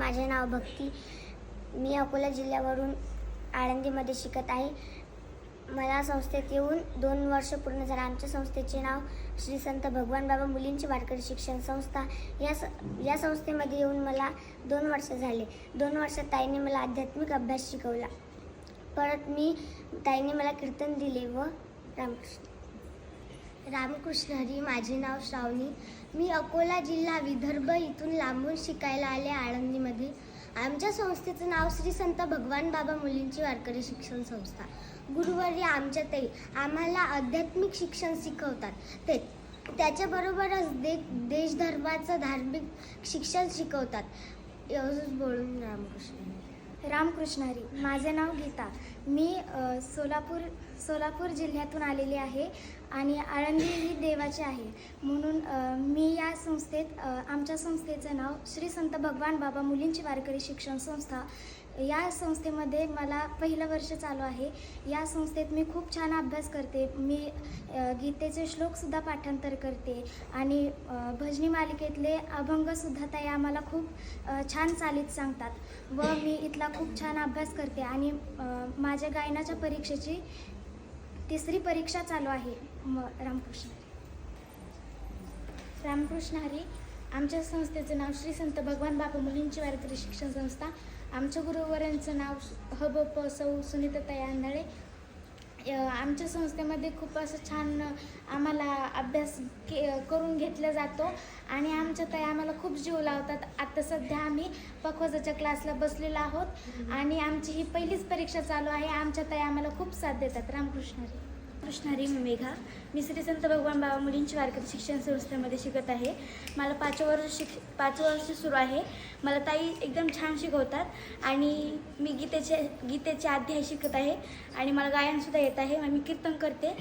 माझे नाव भक्ती. मी अकोला जिल्ह्यावरून आळंदीमध्ये शिकत आहे. मला संस्थेत येऊन 2 वर्ष पूर्ण झाले. आमच्या संस्थेचे नाव श्री संत भगवान बाबा मुलींची वारकरी शिक्षण संस्था. या संस्थेमध्ये येऊन मला 2 वर्ष झाले. 2 वर्षात ताईने मला आध्यात्मिक अभ्यास शिकवला. परत ताईने मला कीर्तन दिले व रामकृष्ण हरी. माझे नाव श्रावणी. मी अकोला जिल्हा विदर्भ इथून लांबून शिकायला आले आळंदीमध्ये. आमच्या संस्थेचं नाव श्री संत भगवान बाबा मुलींची वारकरी शिक्षण संस्था. गुरुवर्य आमच्या ताई आम्हाला आध्यात्मिक शिक्षण शिकवतात. त्याच्याबरोबरच देशधर्माचं धार्मिक शिक्षण शिकवतात. एवढंच बोलून रामकृष्ण हरी. माझे नाव गीता. मी सोलापूर जिल्ह्यातून आलेली आहे आणि आळंदी ही देवाची आहे म्हणून मी या संस्थेत आमच्या संस्थेचं नाव श्री संत भगवान बाबा मुलींची वारकरी शिक्षण संस्था. या संस्थेमध्ये मला पहिलं वर्ष चालू आहे. या संस्थेत मी खूप छान अभ्यास करते. मी गीतेचे श्लोकसुद्धा पाठांतर करते आणि भजनी मालिकेतले अभंगसुद्धा ताई आम्हाला खूप छान चालीत सांगतात व मी इथला खूप छान अभ्यास करते आणि माझ्या गायनाच्या परीक्षेची 3री परीक्षा चालू आहे. रामकृष्ण हरी. आमच्या संस्थेचं नाव श्री संत भगवान बाबा मुलींची वारकरी शिक्षण संस्था. आमच्या गुरुवरांचं नाव हबप सौ सुनीताताई आंधळे. आमच्या संस्थेमध्ये खूप असं छान आम्हाला अभ्यास करून घेतला जातो आणि आमच्या ताई आम्हाला खूप जीव लावतात. आता सध्या आम्ही पखवाजाच्या क्लासला बसलेलो आहोत आणि आमची ही पहिलीच परीक्षा चालू आहे. आमच्या ताई आम्हाला खूप साथ देतात. रामकृष्ण हरी. कृष्ण हरी. मी मेघा. मी श्री संत भगवान बाबा मुलींची वारकरी शिक्षण संस्थेमध्ये शिकत आहे. मला 5 वर्ष सुरू आहे. मला ताई एकदम छान शिकवतात आणि मी गीतेचे अध्याय शिकत आहे आणि मला गायनसुद्धा येत आहे. मी कीर्तन करते.